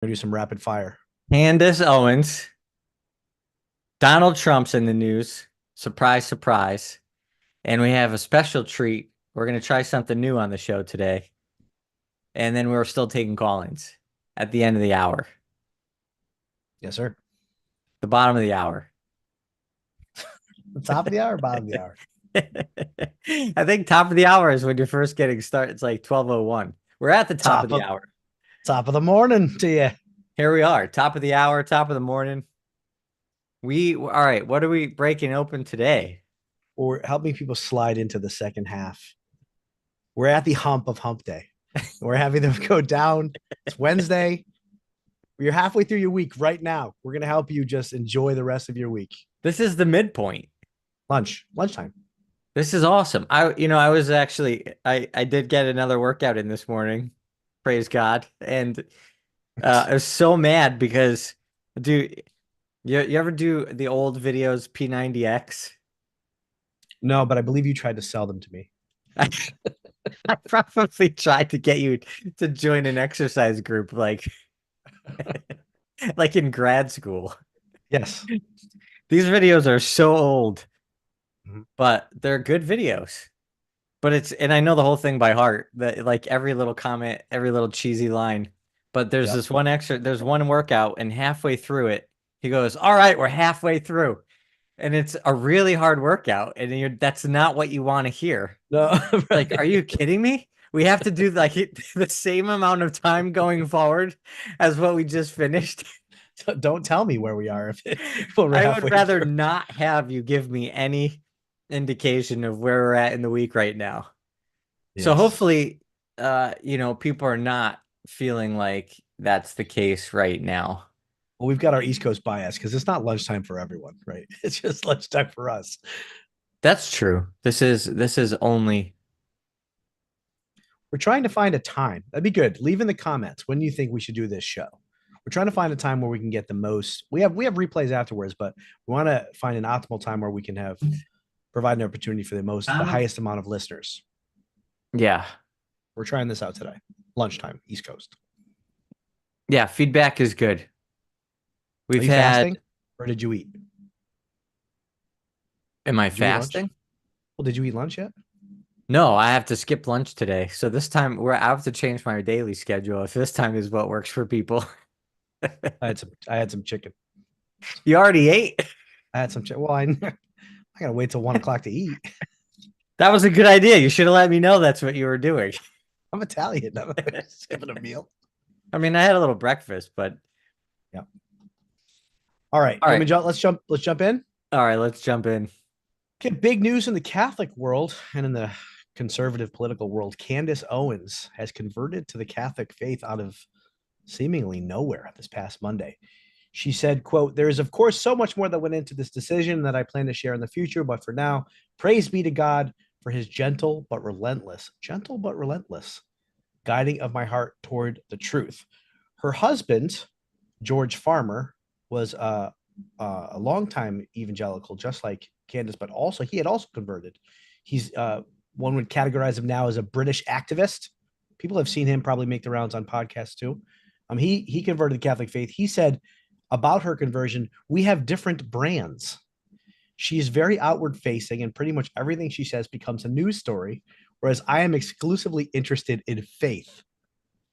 Gonna do some rapid fire. Candace Owens, Donald Trump's in the news. Surprise, surprise. And we have a special treat. We're going to try something new on the show today. And then we're still taking call-ins at the end of the hour, Yes, sir. the bottom of the hour. The top of the hour, bottom of the hour. I think top of the hour is when you're first getting started. It's like 12:01. We're at the top of Top the of hour. top of the morning to you. Here we are, top of the hour, top of the morning. All right, what are we breaking open today? We're helping people slide into the second half. We're at the hump of hump day. We're having them go down. It's Wednesday. You're halfway through your week right now. We're gonna help you just enjoy the rest of your week. This is the midpoint. Lunchtime. This is awesome. I was actually I did get another workout in this morning. Praise God. And I was so mad because do you ever do the old videos P90X? No, but I believe you tried to sell them to me. I, I probably tried to get you to join an exercise group like in grad school. Yes. These videos are so old, Mhm. but they're good videos. But and I know the whole thing by heart, that like every little comment, every little cheesy line. But Yep. there's one workout, and halfway through it, he goes, "All right, we're halfway through." And it's a really hard workout, and that's not what you want to hear. No, Like, are right. you kidding me? We have to do like the same amount of time going forward as what we just finished. Don't tell me where we are if we're I would halfway rather through. not have you give me any indication of where we're at in the week right now. So Yes. hopefully, people are not feeling like that's the case right now. Well, we've got our East Coast bias because it's not lunchtime for everyone, right? It's just lunchtime for us. That's true. This is only We're trying to find a time. That'd be good. Leave in the comments when you think we should do this show. We're trying to find a time where we can get the most. We have replays afterwards, but we want to find an optimal time where we can have provide an opportunity for the highest amount of listeners. yeah. We're trying this out today. Lunchtime, East Coast. Yeah, feedback is good. Are We've you had fasting or did you eat? Am I Did you eat lunch? fasting? Well, did you eat lunch yet? No, I have to skip lunch today. So this time I have to change my daily schedule if this time is what works for people. I had some chicken. You already ate? I had some chicken. Well, I gotta wait till 1 o'clock to eat. That was a good idea. You should have let me know that's what you were doing. I'm Italian. I'm just having a meal. I mean, I had a little breakfast, but Yeah. All right. all You want me right. to jump? Let's jump in. All right, let's jump in. Okay, big news in the Catholic world and in the conservative political world. Candace Owens has converted to the Catholic faith out of seemingly nowhere this past Monday. She said, quote, "There is, of course, so much more that went into this decision that I plan to share in the future, but for now, praise be to God for his gentle but relentless guiding of my heart toward the truth." Her husband, George Farmer, was a longtime evangelical, just like Candace, but also he had also converted. He's one would categorize him now as a British activist. People have seen him probably make the rounds on podcasts too. He converted the Catholic faith. He said about her conversion, "We have different brands. She is very outward facing, and pretty much everything she says becomes a news story, whereas I am exclusively interested in faith."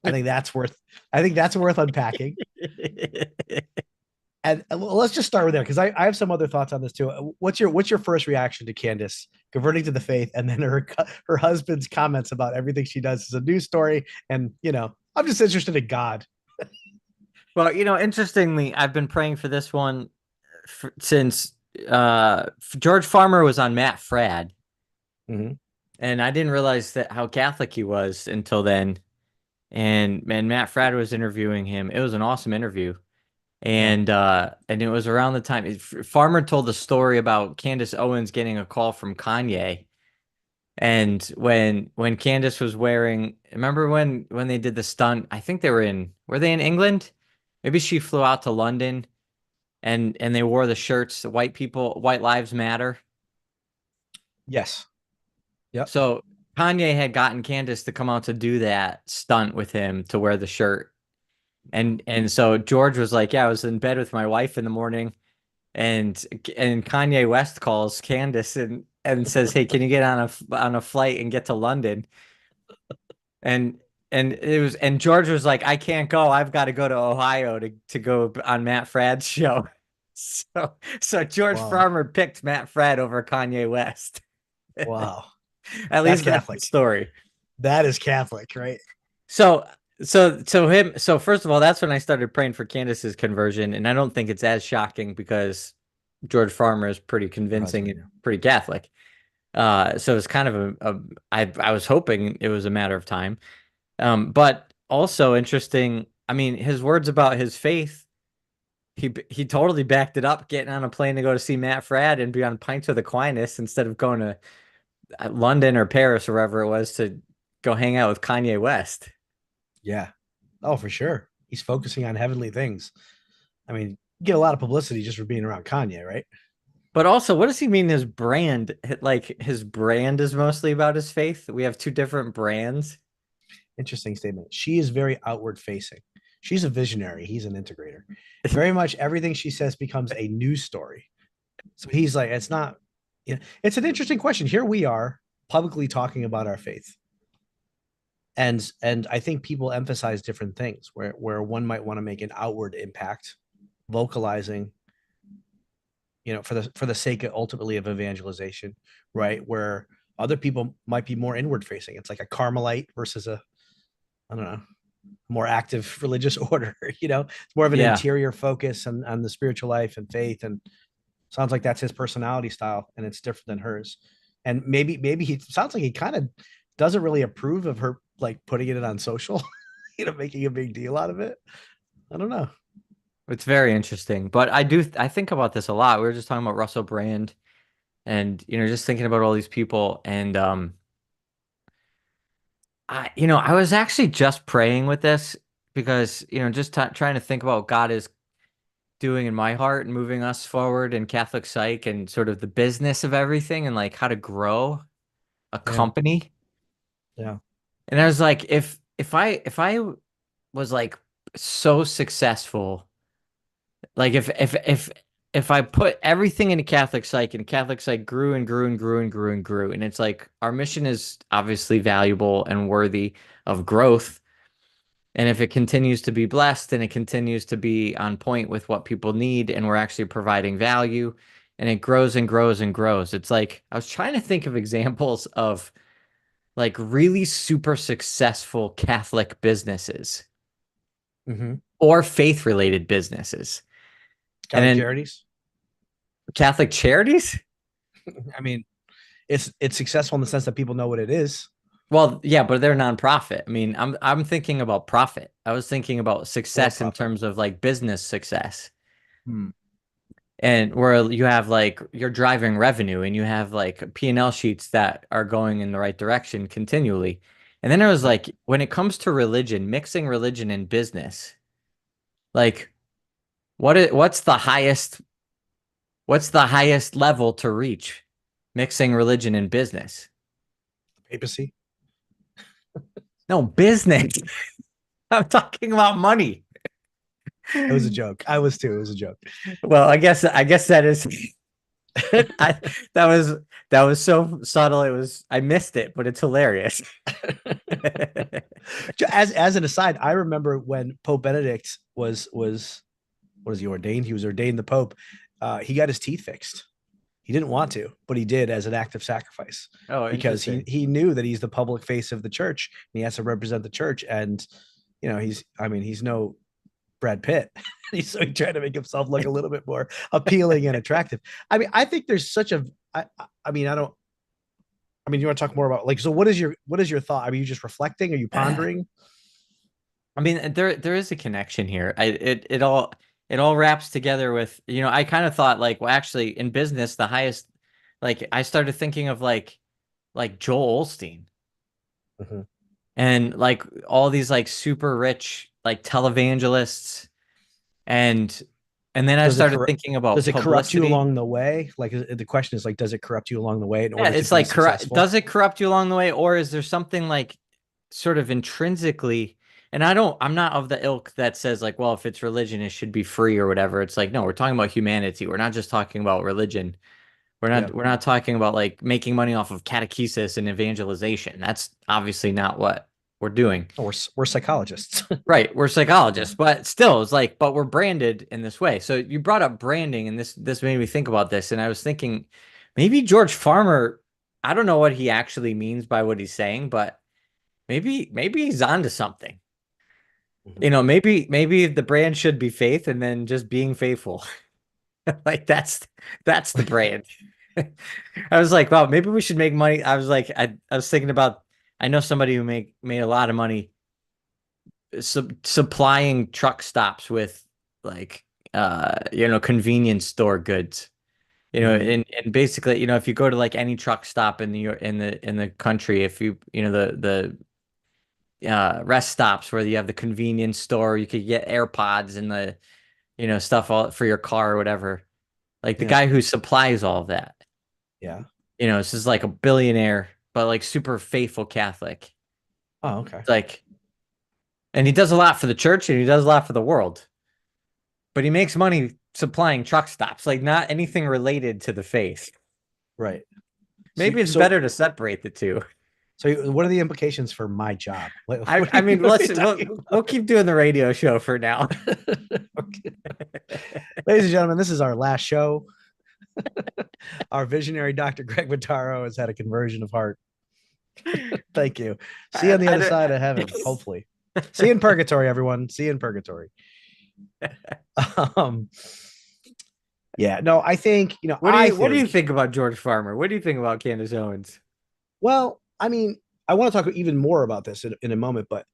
I think that's worth. I think that's worth unpacking. And let's just start with there because I have some other thoughts on this too. What's your first reaction to Candace converting to the faith, and then her husband's comments about everything she does is a news story, and I'm just interested in God. Well, interestingly, I've been praying for this one since George Farmer was on Matt Fradd, Mm-hmm. and I didn't realize that how Catholic he was until then. And man, Matt Fradd was interviewing him. It was an awesome interview. Yeah. And it was around the time Farmer told the story about Candace Owens getting a call from Kanye. And when Candace was wearing, remember when they did the stunt? I think were they in England? Maybe she flew out to London and they wore the shirts, white people, white lives matter. Yes. Yep. So Kanye had gotten Candace to come out to do that stunt with him to wear the shirt. And so George was like, yeah, I was in bed with my wife in the morning, and Kanye West calls Candace and says, hey, can you get on a flight and get to London? And and George was like, I can't go. I've got to go to Ohio to go on Matt Fradd's show. So George Wow. Farmer picked Matt Fradd over Kanye West. Wow. At That's least that's the Catholic. story. That is Catholic, right? So so first of all, that's when I started praying for Candace's conversion, and I don't think it's as shocking because George Farmer is pretty Her convincing husband, and yeah. pretty Catholic. So it's kind of I was hoping it was a matter of time. But also interesting, I mean, his words about his faith, he totally backed it up, getting on a plane to go to see Matt Fradd and be on Pints with Aquinas instead of going to London or Paris or wherever it was to go hang out with Kanye West. Yeah. Oh, for sure. He's focusing on heavenly things. I mean, you get a lot of publicity just for being around Kanye, right? But also, what does he mean his brand? Like his brand is mostly about his faith. We have two different brands. Interesting statement. She is very outward facing. She's a visionary. He's an integrator. Very much everything she says becomes a news story. So he's like, it's not, you know, it's an interesting question. Here we are publicly talking about our faith. And I think people emphasize different things where one might want to make an outward impact, vocalizing, for the sake of ultimately of evangelization, right? Where other people might be more inward facing. It's like a Carmelite versus a, I don't know, more active religious order. It's more of an Yeah. interior focus on the spiritual life and faith. And sounds like that's his personality style, and it's different than hers. And maybe he sounds like he kind of doesn't really approve of her like putting it on social, making a big deal out of it. I don't know. It's very interesting. But I think about this a lot. We were just talking about Russell Brand and just thinking about all these people and I was actually just praying with this because just trying to think about what God is doing in my heart and moving us forward in Catholic Psych and sort of the business of everything and like how to grow a Yeah. company. Yeah. And I was like, if I was like so successful, like if I put everything into Catholic Psych and Catholic Psych grew and grew and grew and grew and grew, and it's like our mission is obviously valuable and worthy of growth. And if it continues to be blessed and it continues to be on point with what people need, and we're actually providing value, and it grows and grows and grows, it's like I was trying to think of examples of like really super successful Catholic businesses Mm-hmm. or faith related businesses. And Catholic then charities. Catholic charities? I mean, it's successful in the sense that people know what it is. Well, yeah, but they're nonprofit. I mean, I'm thinking about profit. I was thinking about For success in profit. terms of like business success. Hmm. And where you have like you're driving revenue and you have like P&L sheets that are going in the right direction continually. And then it was Right. like when it comes to religion, mixing religion and business, like what's the highest level to reach mixing religion and business? Papacy. No, business. I'm talking about money. It was a joke. I was too. It was a joke. Well, I guess that is I that was that was so subtle. I missed it, but it's hilarious. As an aside, I remember when Pope Benedict was what is he ordained? He was ordained the Pope. He got his teeth fixed. He didn't want to, but he did as an act of sacrifice Oh, because he interesting. he knew that he's the public face of the church and he has to represent the church. And he's no Brad Pitt. So he tried to make himself look a little bit more appealing and attractive. I mean, I think there's such a I mean, I don't I mean, you want to talk more about like so what is your thought? Are you just reflecting? Are you pondering? I mean, there is a connection here. It all wraps together with, I kind of thought like, well, actually in business, the highest, like I started thinking of like Joel Osteen Mm-hmm. and like all these like super rich like televangelists and and then I Does it started corrupt thinking about does it corrupt you publicity. along the way? Like the question is like, does it corrupt you along the way in Yeah, order to it's be like corrupt. successful? Does it corrupt you along the way, or is there something like sort of intrinsically? And I'm not of the ilk that says like, well, if it's religion, it should be free or whatever. It's like, no, we're talking about humanity. We're not just talking about religion. Yeah. We're not talking about like making money off of catechesis and evangelization. That's obviously not what we're doing. We're psychologists. Right. We're Yeah. psychologists, but still it's like, but we're branded in this way. So you brought up branding and this made me think about this. And I was thinking maybe George Farmer, I don't know what he actually means by what he's saying, but maybe he's onto something. Mhm. You know, maybe the brand should be faith and then just being faithful. Like that's the brand. I was like, wow, maybe we should make money. I was like, I was thinking about I know somebody who made a lot of money supplying truck stops with like convenience store goods. You know, Mhm. and basically, if you go to like any truck stop in in the country, if the rest stops where you have the convenience store, you could get AirPods and the stuff all for your car or whatever. Like the Yeah. guy who supplies all of that, Yeah. this is like a billionaire, but like super faithful Catholic. Oh, okay. It's like, and he does a lot for the church and he does a lot for the world, but he makes money supplying truck stops, like not anything related to the faith. Right. So, Maybe it's so, better to separate the two. so what are the implications for my job? What I are you, mean, what are you talking we'll keep doing the radio show for now. about? Okay. Ladies and gentlemen, this is our last show. Our visionary Dr. Greg Bottaro has had a conversion of heart. Thank you. See you on the I other don't. side of heaven, hopefully. See you in purgatory, everyone. See you in purgatory. Um, yeah, no, I think, I What do you think, think about George Farmer? What do you think about Candace Owens? well, I mean, I want to talk even more about this in a moment, but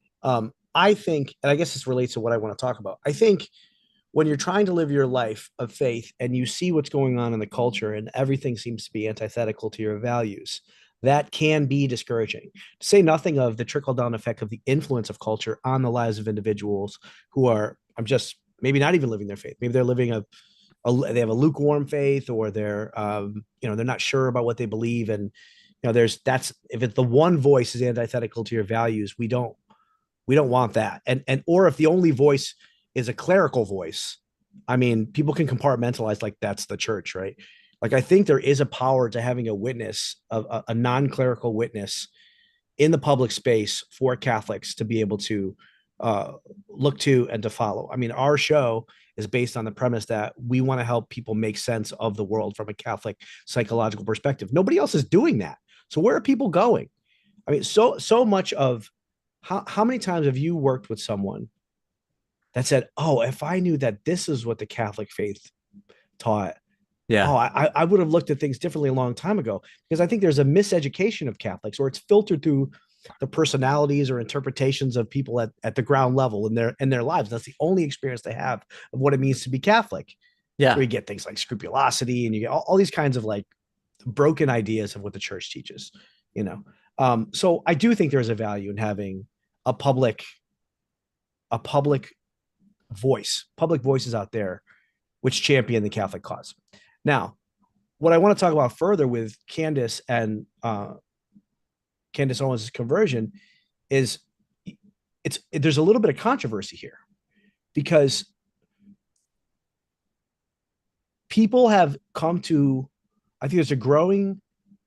I think, and I guess this relates to what I want to talk about. I think when you're trying to live your life of faith and you see what's going on in the culture and everything seems to be antithetical to your values, that can be discouraging. To say nothing of the trickle down effect of the influence of culture on the lives of individuals who are, I'm just maybe not even living their faith. Maybe they're living they have a lukewarm faith, or they're not sure about what they believe. And, that's, if it's the one voice is antithetical to your values, we don't want that. And or if the only voice is a clerical voice, I mean, people can compartmentalize like that's the church, right? Like I think there is a power to having a witness, a non-clerical witness in the public space for Catholics to be able to uh, look to and to follow. I mean, our show is based on the premise that we want to help people make sense of the world from a Catholic psychological perspective. Nobody else is doing that. So where are people going? I mean, so much of how many times have you worked with someone that said, "Oh, if I knew that this is what the Catholic faith taught, Yeah. oh, I would have looked at things differently a long time ago." Because I think there's a miseducation of Catholics, or it's filtered through the personalities or interpretations of people at the ground level in their lives. That's the only experience they have of what it means to be Catholic. Where Yeah. you get things like scrupulosity, and you get all these kinds of like broken ideas of what the church teaches. You know, so I do think there's a value in having a public a public voices out there which champion the Catholic cause. Now, what I want to talk about further with Candace and Candace Owens' conversion is there's a little bit of controversy here because people have come to, I think there's a growing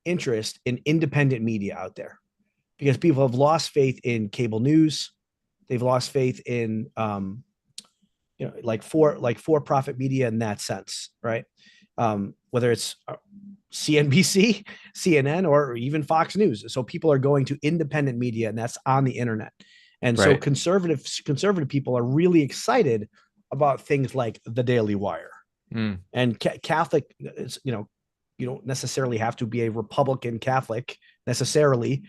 interest in independent media out there because people have lost faith in cable news. They've lost faith in like for profit media in that sense, right? Whether it's CNBC, CNN, or even Fox News. So people are going to independent media, and that's on the internet. And so Right. conservative people are really excited about things like the Daily Wire Mm. and Catholic. You don't necessarily have to be a Republican Catholic necessarily,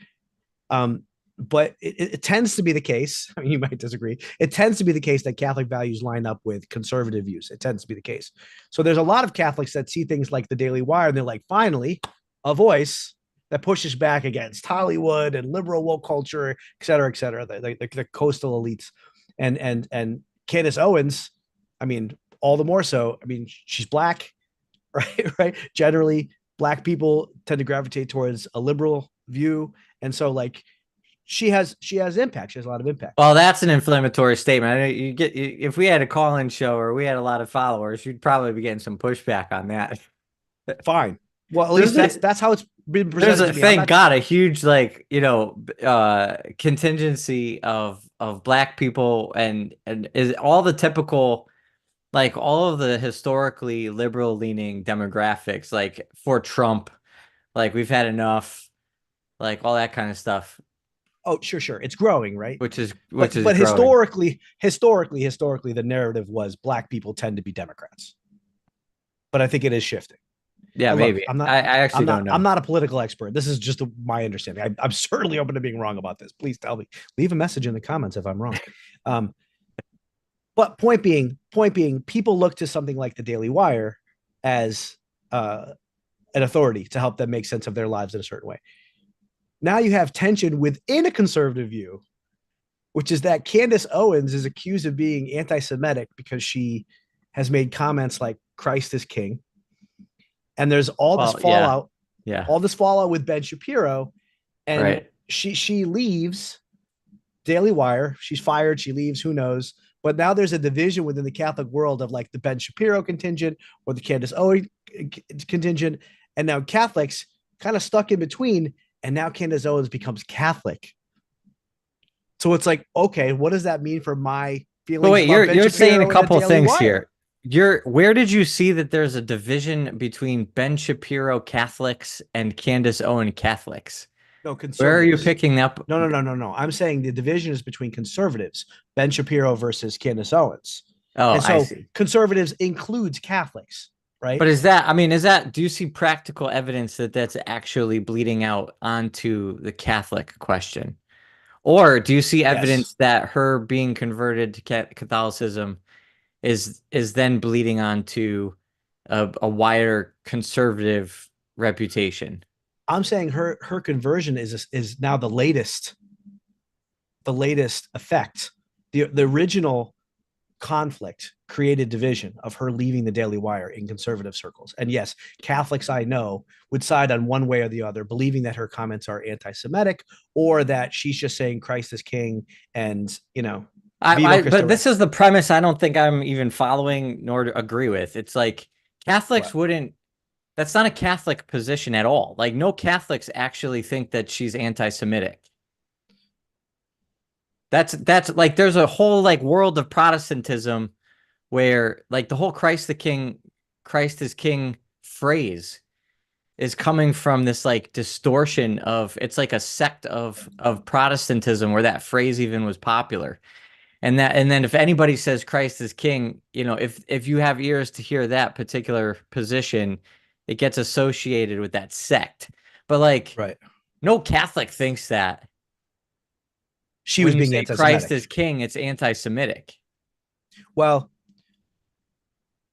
um, but it tends to be the case. I mean, you might disagree. It tends to be the case that Catholic values line up with conservative views. It tends to be the case. So there's a lot of Catholics that see things like the Daily Wire and they're like, finally, a voice that pushes back against Hollywood and liberal woke culture, et cetera, the coastal elites. And Candace Owens, I mean, all the more so. I mean, she's black, right? Right. Generally, black people tend to gravitate towards a liberal view. And so like she has impact. She has a lot of impact. Well, that's an inflammatory statement. I know if we had a call-in show or we had a lot of followers, you'd probably be getting some pushback on that. Fine. Well, at least There's a that's how it's been there's presented a to me. I'm thank not. God a huge contingency of black people and is all the typical like all of the historically liberal leaning demographics like for Trump, like we've had enough, like all that kind of stuff, Oh, sure. It's growing, right? which is But growing. historically, the narrative was black people tend to be Democrats. But I think it is shifting. Yeah, And look, maybe. I actually don't I'm know. not a political expert. This is just my understanding. I'm certainly open to being wrong about this. Please tell me. Leave a message in the comments if I'm wrong. Um, but point being, people look to something like the Daily Wire as an authority to help them make sense of their lives in a certain way. Now you have tension within a conservative view, which is that Candace Owens is accused of being anti-Semitic because she has made comments like "Christ is King," and there's Well, yeah, yeah, all this fallout with Ben Shapiro, and right. she leaves Daily Wire. She's fired. She leaves. Who knows? But now there's a division within the Catholic world of like the Ben Shapiro contingent or the Candace Owens contingent, and now Catholics kind of stuck in between. And now Candace Owens becomes Catholic. So it's like, okay, what does that mean for my But feelings wait, about Ben you're saying a Shapiro and the couple of Daily things Wire? here. Where did you see that there's a division between Ben Shapiro Catholics and Candace Owens Catholics? No, Where are you conservatives. picking up? No. I'm saying the division is between conservatives, Ben Shapiro versus Candace Owens. Oh, And I so see. conservatives includes Catholics, right? But is that, I mean, is that, do you see practical evidence that that's actually bleeding out onto the Catholic question? Or do you see Yes. evidence that her being converted to Catholicism is then bleeding onto a wider conservative reputation? I'm saying her conversion is now the latest effect. The original conflict created division of her leaving the Daily Wire in conservative circles. And yes, Catholics I know would side on one way or the other, believing that her comments are anti-Semitic or that she's just saying Christ is King and Viva Cristo But Rey. this is the premise I don't think I'm even following nor to agree with. It's like Catholics What? wouldn't, that's not a Catholic position at all. Like no Catholics actually think that she's anti-Semitic. That's like there's a whole like world of Protestantism where like the whole Christ is King phrase is coming from this like distortion of it's like a sect of Protestantism where that phrase even was popular. And then if anybody says Christ is King, if you have ears to hear that particular position, it gets associated with that sect. But like Right. no Catholic thinks that She was when you being say Christ anti-Semitic. is King, it's anti-Semitic. Well,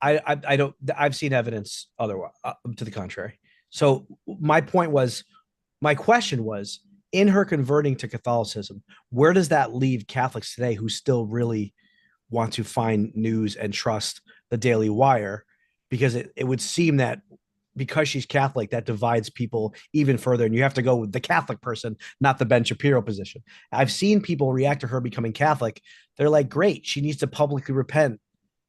I don't. I've seen evidence otherwise to the contrary. So my question was, in her converting to Catholicism, where does that leave Catholics today who still really want to find news and trust the Daily Wire? Because it would seem that because she's Catholic, that divides people even further. And you have to go with the Catholic person, not the Ben Shapiro position. I've seen people react to her becoming Catholic. They're like, great, she needs to publicly repent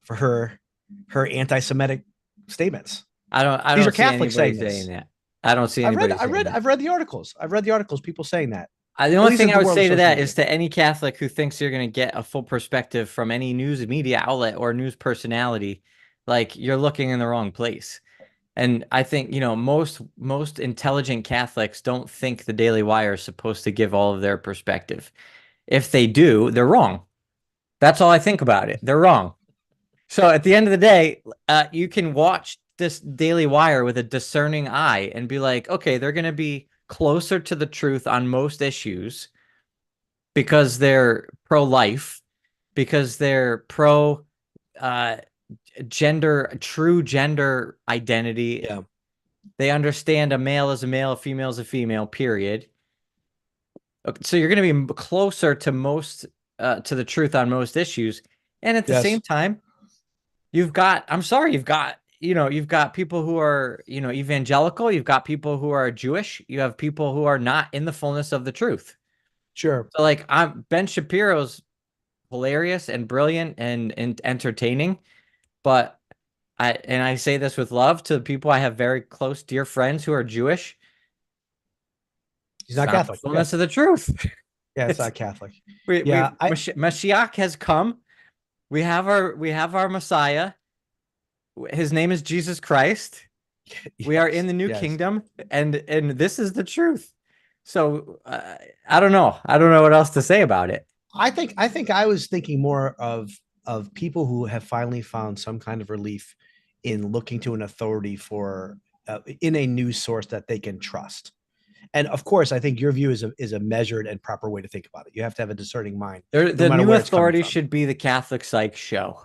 for her anti-Semitic statements. I These are don't see Catholics anybody saying saying this. that. I don't see anybody saying that. I've read the articles. I've read the articles. People saying that. The At only least thing in I the would world of say to social that media. is to any Catholic who thinks you're going to get a full perspective from any news media outlet or news personality, like you're looking in the wrong place. And I think, most intelligent Catholics don't think the Daily Wire is supposed to give all of their perspective. If they do, they're wrong. That's all I think about it. They're wrong. So at the end of the day, you can watch this Daily Wire with a discerning eye and be like, okay, they're going to be closer to the truth on most issues because they're pro-life, because they're pro uh, true gender identity. Yeah. They understand a male is a male, a female is a female, period. So you're going to be closer to to the truth on most issues. And at the same Yes. time, you've got people who are, evangelical, you've got people who are Jewish, you have people who are not in the fullness of the truth. Sure. So like Ben Shapiro's hilarious and brilliant and entertaining, but I say this with love to people I have very close, dear friends who are Jewish. He's It's not not the Catholic. Yeah. fullness of the truth. Yeah, it's It's not Catholic. we Yeah, I Mashiach has come. We have our Messiah. His name is Jesus Christ. We are in yes, the new yes. kingdom, and this is the truth. So I don't know. I don't know what else to say about it. I think I was thinking more of people who have finally found some kind of relief in looking to an authority for in a news source that they can trust. And of course, I think your view is a measured and proper way to think about it. You have to have a discerning mind, no The matter new where it's coming authority from. should be the Catholic Show.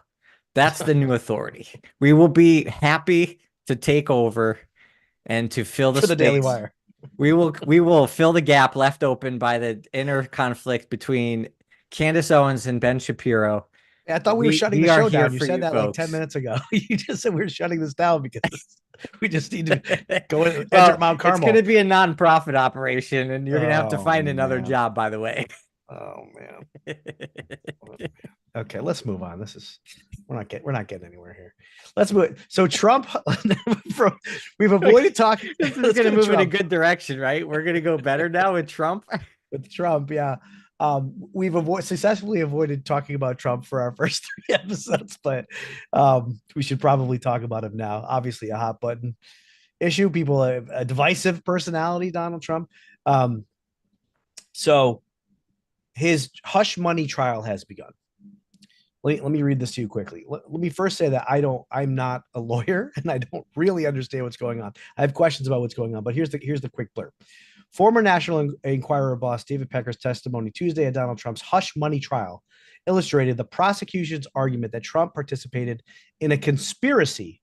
That's the new authority. We will be happy to take over and to fill the For the Daily space. Wire. We will fill the gap left open by the inner conflict between Candace Owens and Ben Shapiro. I thought we were shutting the We are show here down. You for said you that like 10 folks. minutes ago. You just said we were shutting this down because we just need to go and enter Well, Mount it's going to Carmel. be a nonprofit operation, and you're going to have to Oh find another man. job, by the way. Oh man. Okay, let's move on. This is we're not getting anywhere here. Let's move. So Trump, from, we've avoided talking. This is Let's going go to to move in a Trump. good direction, right? We're going to go better now with Trump. With Trump, yeah. We've successfully avoided talking about Trump for our first 3 episodes, but we should probably talk about him now. Obviously, a hot button issue. People, a divisive personality, Donald Trump. Um, so his hush money trial has begun. Let me read this to you quickly. Let me first say that I'm not a lawyer and I don't really understand what's going on. I have questions about what's going on, but here's the quick blurb. Former National Enquirer boss David Pecker's testimony Tuesday at Donald Trump's hush money trial illustrated the prosecution's argument that Trump participated in a conspiracy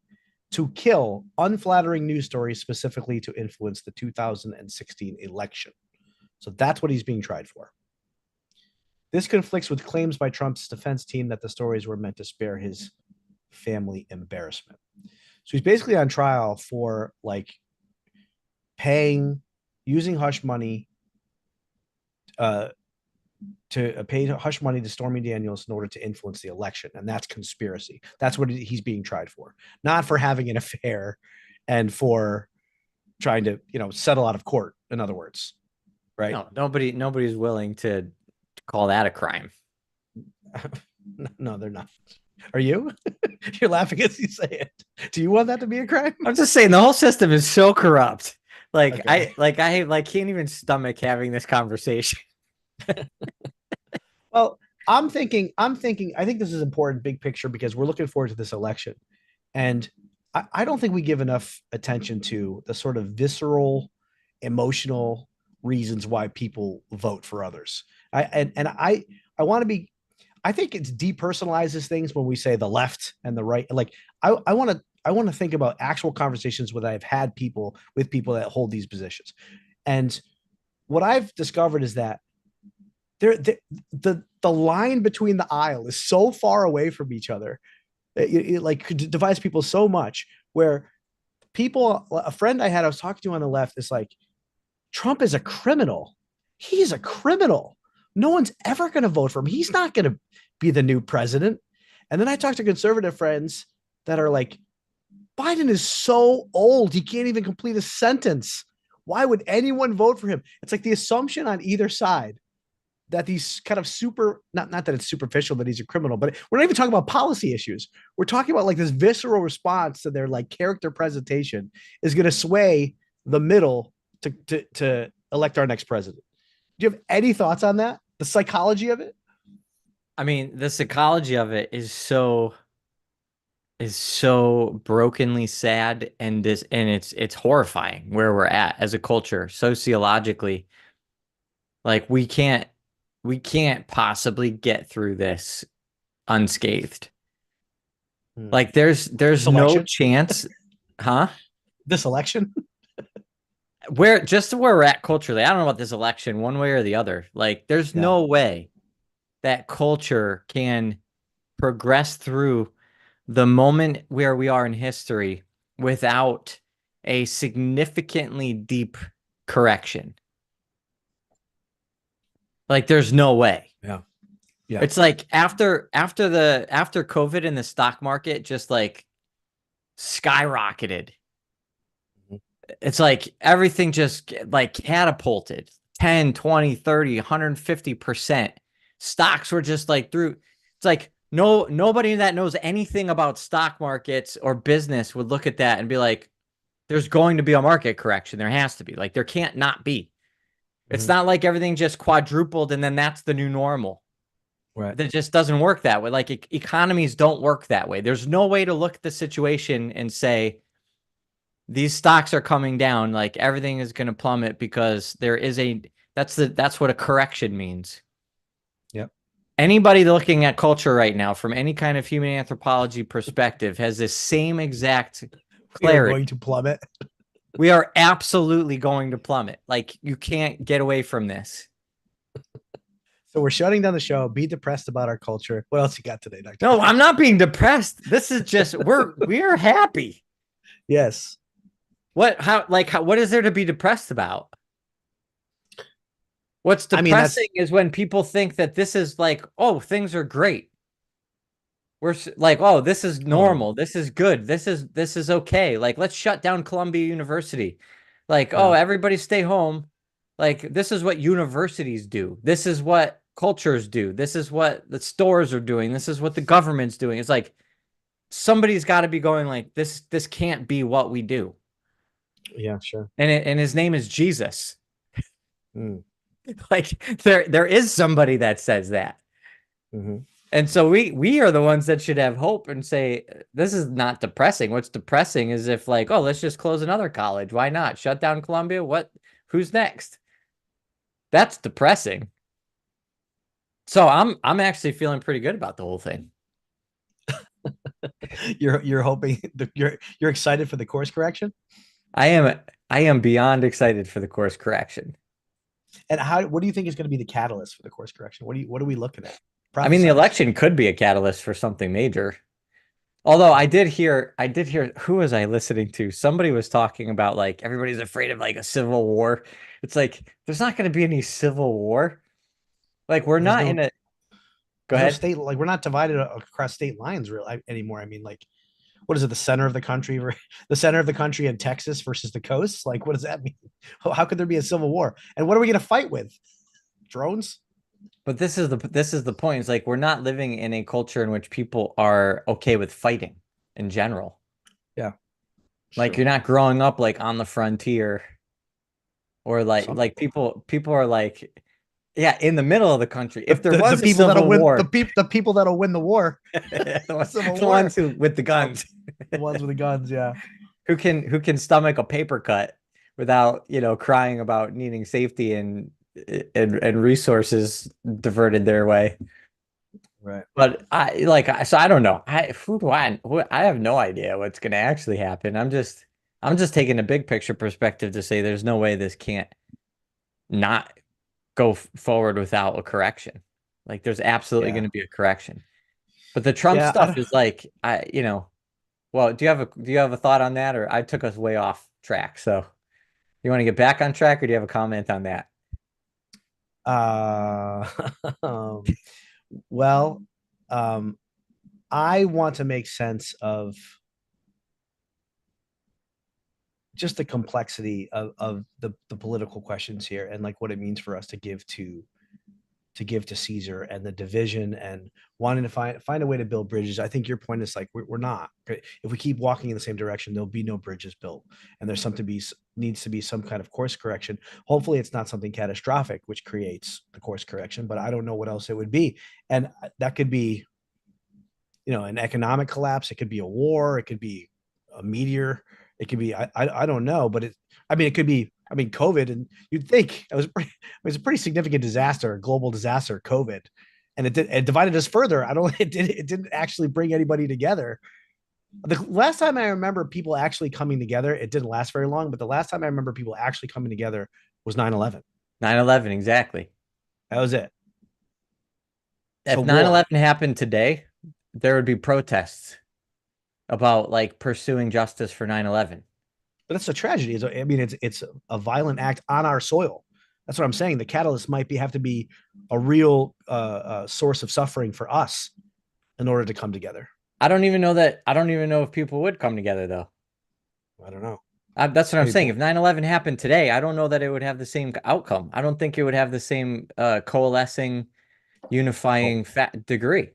to kill unflattering news stories specifically to influence the 2016 election. So that's what he's being tried for. This conflicts with claims by Trump's defense team that the stories were meant to spare his family embarrassment. So he's basically on trial for like using hush money to pay hush money to Stormy Daniels in order to influence the election, and that's conspiracy. That's what he's being tried for, not for having an affair and for trying to settle out of court. In other words, right? No, nobody's willing to call that a crime. No, they're not. Are you? You're laughing as you say it. Do you want that to be a crime? I'm just saying the whole system is so corrupt. Like Okay. I can't even stomach having this conversation. Well, I think this is important big picture because we're looking forward to this election. And I don't think we give enough attention to the sort of visceral, emotional reasons why people vote for others. I want to be I think it's depersonalizes things when we say the left and the right. Like I want to think about actual conversations where I've had with people that hold these positions. And what I've discovered is that the line between the aisle is so far away from each other. It like divides people so much where a friend I was talking to on the left is like, Trump is a criminal. He's a criminal. No one's ever going to vote for him. He's not going to be the new president. And then I talk to conservative friends that are like, Biden is so old. He can't even complete a sentence. Why would anyone vote for him? It's like the assumption on either side that these kind of not that it's superficial that he's a criminal, but we're not even talking about policy issues. We're talking about like this visceral response to their like character presentation is going to sway the middle to elect our next president. Do you have any thoughts on that? The psychology of it? I mean, the psychology of it is so brokenly sad and it's horrifying where we're at as a culture sociologically. Like we can't possibly get through this unscathed. Like This there's no election? chance, huh? This election? Where we're at culturally, I don't know about this election one way or the other. Like there's Yeah. no way that culture can progress through the moment where we are in history without a significantly deep correction. Like there's no way. Yeah. Yeah. It's like after COVID and the stock market just like skyrocketed. Mhm. It's like everything just like catapulted 10, 20, 30, 150%. Stocks were just like through. It's like nobody that knows anything about stock markets or business would look at that and be like, there's going to be a market correction. There has to be. Like there can't not be. It's Mhm. not like everything just quadrupled and then that's the new normal. Right. That just doesn't work that way. Like economies don't work that way. There's no way to look at the situation and say these stocks are coming down, like everything is going to plummet because there is that's what a correction means. Yep. Anybody looking at culture right now from any kind of human anthropology perspective has this same exact We are clarity. going to plummet. We are absolutely going to plummet. Like you can't get away from this. So we're shutting down the show. Be depressed about our culture. What else you got today, Doctor? No, I'm not being depressed. This is just we're happy. Yes. What is there to be depressed about? What's I mean, depressing is when people think that this is like, oh, things are great. We're like, oh, this is normal. This is good. This is okay. Like, let's shut down Columbia University. Like, oh, yeah. everybody stay home. Like, this is what universities do. This is what cultures do. This is what the stores are doing. This is what the government's doing. It's like somebody's got to be going like this can't be what we do. Yeah, sure. And his name is Jesus. Mm. Like there is somebody that says that. Mm-hmm. And so we are the ones that should have hope and say this is not depressing. What's depressing is if like, oh, let's just close another college. Why not? Shut down Columbia? What? Who's next? That's depressing. So I'm actually feeling pretty good about the whole thing. You're hoping you're excited for the course correction? I am beyond excited for the course correction. And what do you think is going to be the catalyst for the course correction? What are we looking at? I mean, the Prophesize. election could be a catalyst for something major. Although I did hear, who was I listening to? Somebody was talking about like everybody's afraid of like a civil war. It's like there's not going to be any civil war. Like we're There's not no in a. Go there's no ahead. state, like we're not divided across state lines anymore. I mean, like, what is it? The center of the country, the center of the country in Texas versus the coast. Like, what does that mean? How could there be a civil war? And what are we going to fight with? Drones? But this is the point. It's like we're not living in a culture in which people are okay with fighting in general. Yeah. Like True. you're not growing up like on the frontier or Some people are like, yeah, in the middle of the country. If there the was a people that'll civil win war, the people that'll win the war. the Civil war. ones who with the guns, The ones with the guns, yeah. who can stomach a paper cut without, crying about needing safety and resources diverted their way. Right. But so I don't know. I have no idea what's going to actually happen. I'm just taking a big picture perspective to say there's no way this can't not go forward without a correction. Like there's absolutely Yeah. going to be a correction. But the Trump Yeah. stuff is like well, do you have a thought on that, or I took us way off track? So you want to get back on track, or do you have a comment on that? Uh, um, well, um, I want to make sense of just the complexity of the political questions here and like what it means for us to give to Caesar and the division and wanting to find a way to build bridges. I think your point is like we're not. If we keep walking in the same direction, there'll be no bridges built, and there's needs to be some kind of course correction. Hopefully, it's not something catastrophic which creates the course correction, but I don't know what else it would be, and that could be, an economic collapse. It could be a war. It could be a meteor. It could be I don't know, but it could be. I mean, COVID, and you'd think it was a pretty significant disaster, a global disaster, COVID, and it divided us further. It didn't actually bring anybody together. The last time I remember people actually coming together, it didn't last very long, but the last time I remember people actually coming together was 9/11. 9/11, exactly. That was it. So If war. 9/11 happened today, there would be protests about like pursuing justice for 9/11. But that's a tragedy. It's a violent act on our soil. That's what I'm saying. The catalyst might have to be a real source of suffering for us in order to come together. I don't even know that. I don't even know if people would come together though. I don't know. That's what I'm saying. Maybe, If 9/11 happened today, I don't know that it would have the same outcome. I don't think it would have the same coalescing, oh, unifying degree.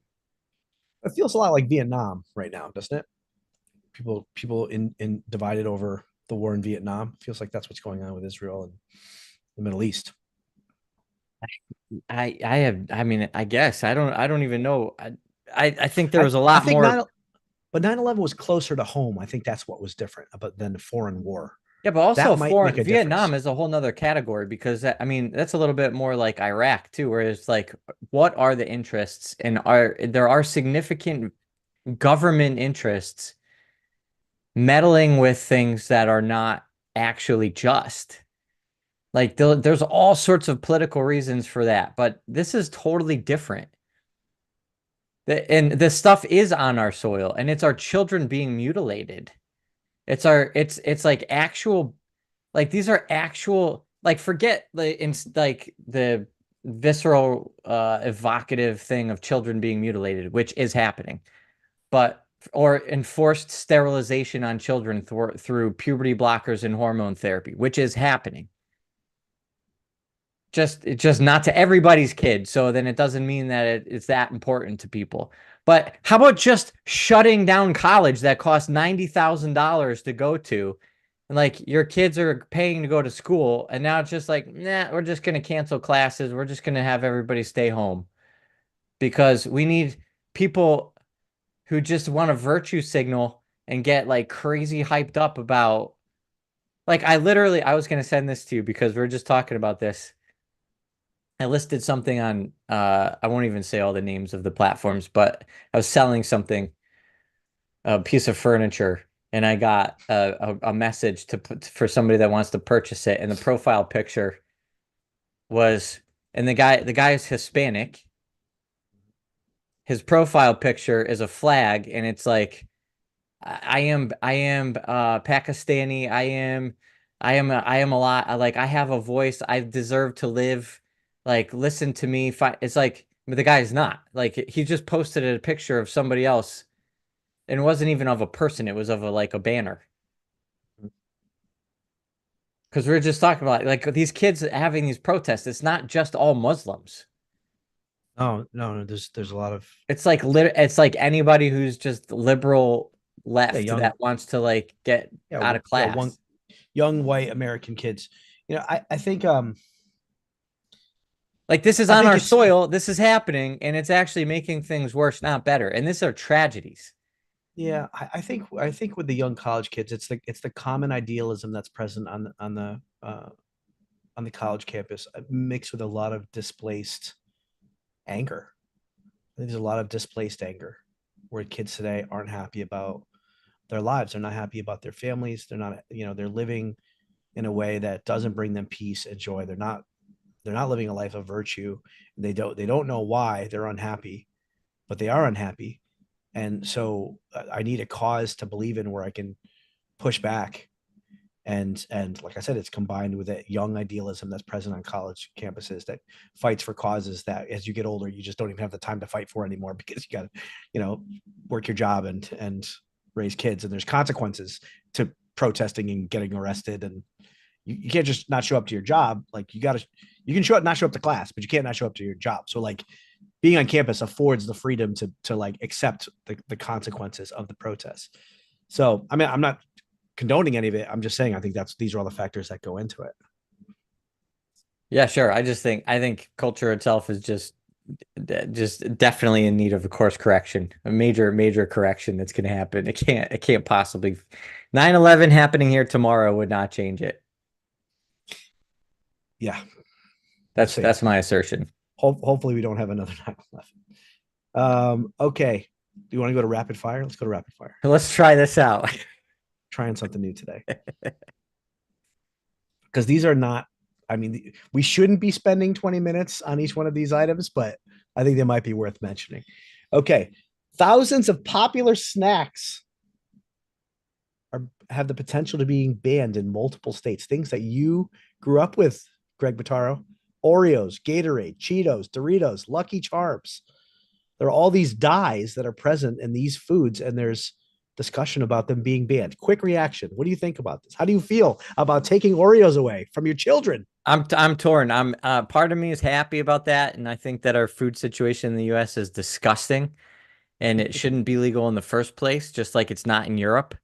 it feels a lot like Vietnam right now, doesn't it? People in divided over the war in Vietnam. Feels like that's what's going on with Israel and the Middle East. I mean, I guess I don't even know. I think there I was a I lot think more. but 9/11 was closer to home. I think that's what was different about than the foreign war. Yeah, but also That might make foreign a Vietnam difference. is a whole nother category because I mean that's a little bit more like Iraq too, where it's like what are the interests and there are significant government interests meddling with things that are not actually just. Like there's all sorts of political reasons for that, but this is totally different. And the stuff is on our soil, and it's our children being mutilated. It's like actual, like these are actual, like forget like the visceral evocative thing of children being mutilated, which is happening, but or enforced sterilization on children through puberty blockers and hormone therapy, which is happening. Just not to everybody's kid, so then it doesn't mean that it's that important to people. But how about just shutting down college that costs $90,000 to go to, and like your kids are paying to go to school, and now it's just like, nah, we're just gonna cancel classes. We're just gonna have everybody stay home because we need people who just want a virtue signal and get like crazy hyped up about like I was gonna send this to you because we are just talking about this. I listed something on I won't even say all the names of the platforms, but I was selling something, a piece of furniture, and I got a message to put for somebody that wants to purchase it, and the profile picture was, and the guy is Hispanic. His profile picture is a flag, and it's like I am Pakistani. I am a lot like I have a voice. I deserve to live. Like listen to me. It's like but the guy's not. Like he just posted a picture of somebody else and it wasn't even of a person. It was of a like a banner. Because we are just talking about like these kids having these protests. It's not just all Muslims. No, no, no. There's a lot of It's like anybody who's just liberal yeah, left young that wants to like get out of yeah, one class. young white American kids. I think Like this is I on think our it's soil. This is happening, and it's actually making things worse, not better. And these are tragedies. yeah, I think with the young college kids, it's the common idealism that's present on the college campus, mixed with a lot of displaced anger. I think there's a lot of displaced anger where kids today aren't happy about their lives. They're not happy about their families. They're not, they're living in a way that doesn't bring them peace and joy. They're not living a life of virtue. They don't know why they're unhappy, but they are unhappy. And so I need a cause to believe in where I can push back. And like I said, it's combined with that young idealism that's present on college campuses that fights for causes that as you get older you just don't even have the time to fight for anymore because you got to work your job and raise kids, and there's consequences to protesting and getting arrested, and you can't just not show up to your job. Like you can not show up to class, but you can't not show up to your job. So like being on campus affords the freedom to like accept the consequences of the protests. So I mean, I'm not condoning any of it. I'm just saying I think these are all the factors that go into it. Yeah, sure. I think culture itself is just definitely in need of a course correction, a major correction that's going to happen. It can't possibly 9/11 happening here tomorrow would not change it. Yeah, we'll That's see. my assertion. Hopefully we don't have another 9/11. Okay. Do you want to go to rapid fire? Let's go to rapid fire. Let's try this out. Trying something new today. Because these are not, I mean, we shouldn't be spending 20 minutes on each one of these items, but I think they might be worth mentioning. Okay. Thousands of popular snacks have the potential to being banned in multiple states. Things that you grew up with Greg Bottaro. Oreos, Gatorade, Cheetos, Doritos, Lucky Charms. There are all these dyes that are present in these foods, and there's discussion about them being banned. Quick reaction. What do you think about this? How do you feel about taking Oreos away from your children? I'm torn. I'm part of me is happy about that, and I think that our food situation in the US is disgusting and it shouldn't be legal in the first place, just like it's not in Europe.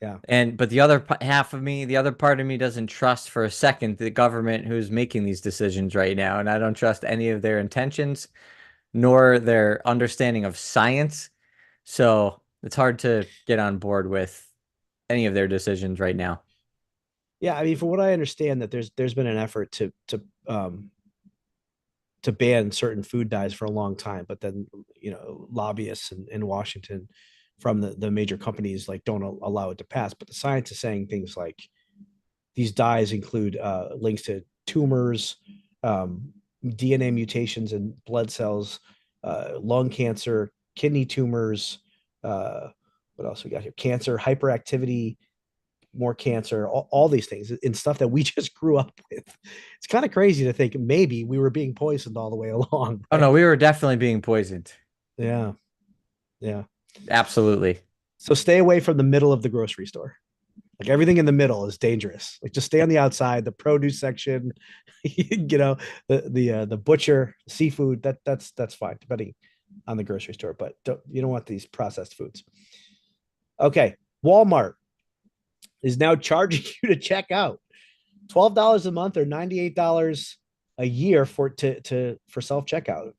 Yeah. But the other half of me, the other part of me doesn't trust for a second the government who's making these decisions right now, and I don't trust any of their intentions nor their understanding of science. So it's hard to get on board with any of their decisions right now. Yeah, I mean, from what I understand, that there's been an effort to ban certain food dyes for a long time, but then lobbyists in Washington from the major companies like don't allow it to pass. But the science is saying things like these dyes include links to tumors, DNA mutations in blood cells, lung cancer, kidney tumors. What else we got here? Cancer, hyperactivity, more cancer, all these things and stuff that we just grew up with. It's kind of crazy to think maybe we were being poisoned all the way along. Oh Right? no, we were definitely being poisoned. Yeah. Yeah. Absolutely. So stay away from the middle of the grocery store. Like everything in the middle is dangerous. Like just stay on the outside, the produce section, the butcher, seafood. That's fine, depending on the grocery store. But you don't want these processed foods. Okay, Walmart is now charging you to check out. $12 a month or $98 a year for self checkout.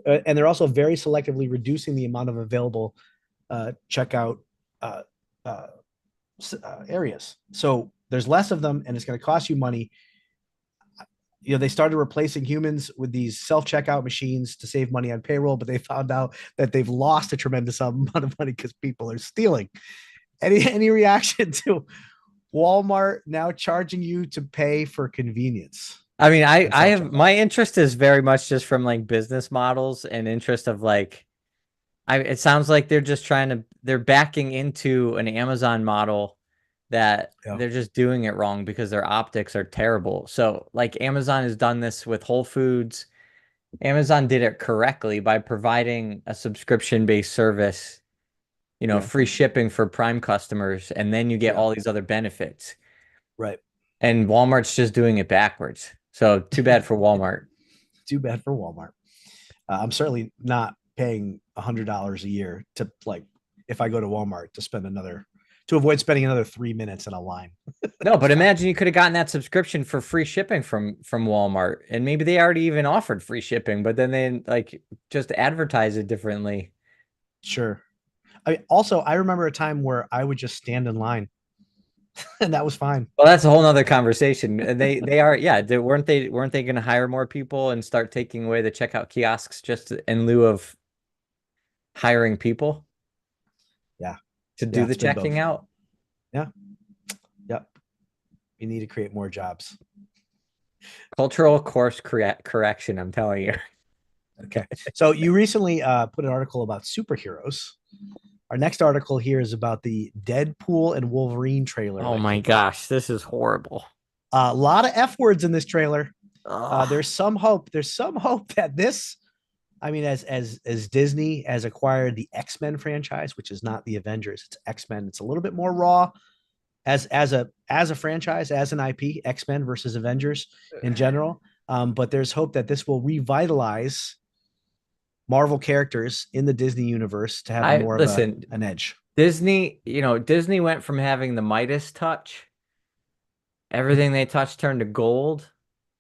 And they're also very selectively reducing the amount of available checkout areas. So there's less of them, and it's going to cost you money. They started replacing humans with these self-checkout machines to save money on payroll, but they found out that they've lost a tremendous amount of money because people are stealing. Any reaction to Walmart now charging you to pay for convenience? I mean, I have my interest is very much just from like business models and interest of like, it sounds like they're backing into an Amazon model that they're just doing it wrong because their optics are terrible. So like Amazon has done this with Whole Foods. Amazon did it correctly by providing a subscription-based service, free shipping for Prime customers, and then you get all these other benefits. Right. And Walmart's just doing it backwards. So too bad for Walmart. Too bad for Walmart. I'm certainly not paying $100 a year to if I go to Walmart to avoid spending another 3 minutes in a line. No, but imagine you could have gotten that subscription for free shipping from Walmart, and maybe they already even offered free shipping, but then they like just advertise it differently. Sure. I remember a time where I would just stand in line and that was fine. Well, that's a whole nother conversation. And weren't they going to hire more people and start taking away the checkout kiosks just in lieu of hiring people? Yeah. To do the checking out? Yeah. Yep. You need to create more jobs. Cultural course correction, I'm telling you. Okay. So you recently put an article about superheroes. Our next article here is about the Deadpool and Wolverine trailer. Oh my gosh, this is horrible. A lot of F words in this trailer. There's some hope. There's some hope that this, I mean, as Disney has acquired the X-Men franchise, which is not the Avengers, it's X-Men. It's a little bit more raw as a franchise, as an IP, X-Men versus Avengers in general. But there's hope that this will revitalize Marvel characters in the Disney universe to have more of an edge. Disney went from having the Midas touch, everything they touched turned to gold,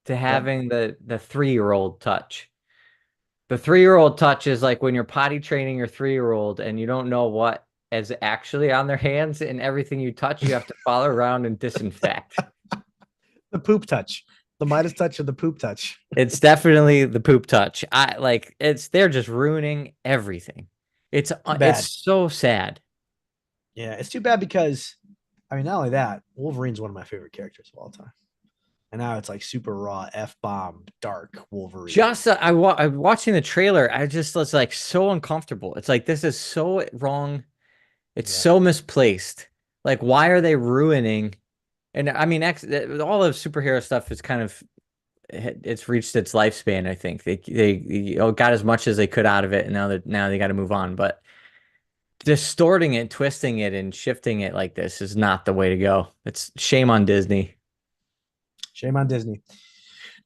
to having the 3-year-old touch. The 3-year-old touch is like when you're potty training your 3-year-old and you don't know what is actually on their hands, and everything you touch, you have to follow around and disinfect. The poop touch. The Midas touch or the poop touch. It's definitely the poop touch. They're just ruining everything. It's so sad. Yeah, it's too bad because, I mean, not only that, Wolverine's one of my favorite characters of all time. And now it's like super raw, F-bomb, dark Wolverine. I'm watching the trailer. I just was like so uncomfortable. It's like, this is so wrong. It's so misplaced. Like, why are they ruining And I mean, all of superhero stuff is kind of it's reached its lifespan. I think they got as much as they could out of it, and now they got to move on. But distorting it, twisting it, and shifting it like this is not the way to go. It's shame on Disney. Shame on Disney.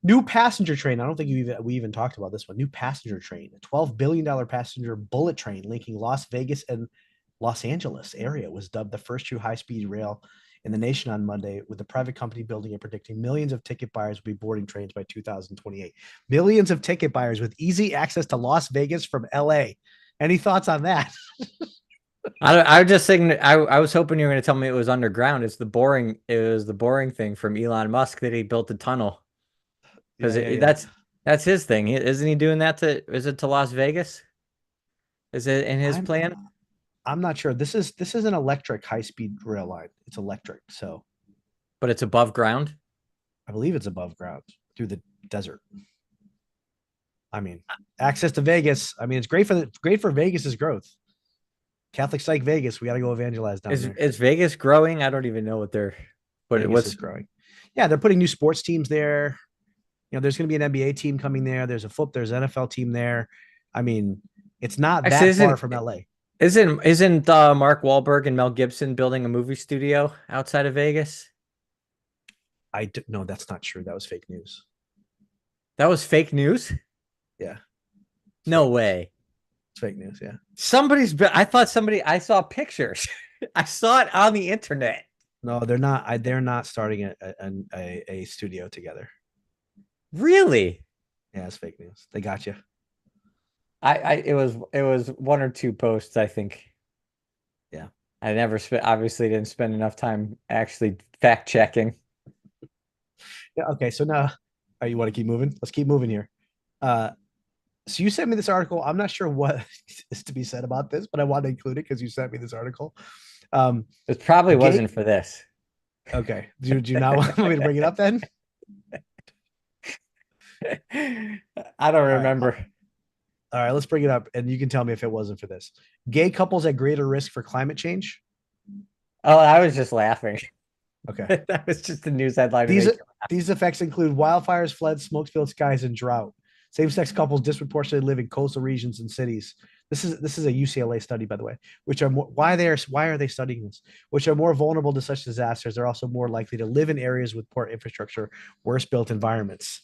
New passenger train. I don't think we even talked about this one. New passenger train, a $12 billion passenger bullet train linking Las Vegas and Los Angeles area was dubbed the first true high-speed rail in the nation on Monday, with the private company building and predicting millions of ticket buyers will be boarding trains by 2028. Millions of ticket buyers with easy access to Las Vegas from LA. Any thoughts on that? I was just thinking. I was hoping you were going to tell me it was underground. It was the boring thing from Elon Musk that he built a tunnel because that's his thing. Isn't he doing that is it to Las Vegas? Is it in his plan? I'm not sure. This is an electric high-speed rail line. It's electric, so But it's above ground. I believe it's above ground through the desert. I mean, access to Vegas. I mean, it's great for Vegas's growth. CatholicPsych Vegas. We got to go evangelize down there. Is Vegas growing? I don't even know what's growing. Yeah, they're putting new sports teams there. You know, there's going to be an NBA team coming there. There's an NFL team there. I mean, it's not that far from LA. Isn't Mark Wahlberg and Mel Gibson building a movie studio outside of Vegas? No, that's not true. That was fake news. That was fake news? Yeah. No way. It's fake news, yeah. I saw pictures. I saw it on the internet. No, they're not. They're not starting a studio together. Really? Yeah, it's fake news. They got you. It was one or two posts, I think. Yeah. I obviously didn't spend enough time actually fact checking. Yeah. Okay. So now, you want to keep moving? Let's keep moving here. So you sent me this article. I'm not sure what is to be said about this, but I want to include it because you sent me this article. It probably wasn't for this. Okay. Do you not want me to bring it up then? I don't remember. All right, let's bring it up, and you can tell me if it wasn't for this. Gay couples at greater risk for climate change? Oh, I was just laughing. Okay. That was just the news headline. These effects include wildfires, floods, smoke-filled skies, and drought. Same-sex couples disproportionately live in coastal regions and cities. This is a UCLA study, by the way, which are why are they studying this? Which are more vulnerable to such disasters. They're also more likely to live in areas with poor infrastructure, worse built environments.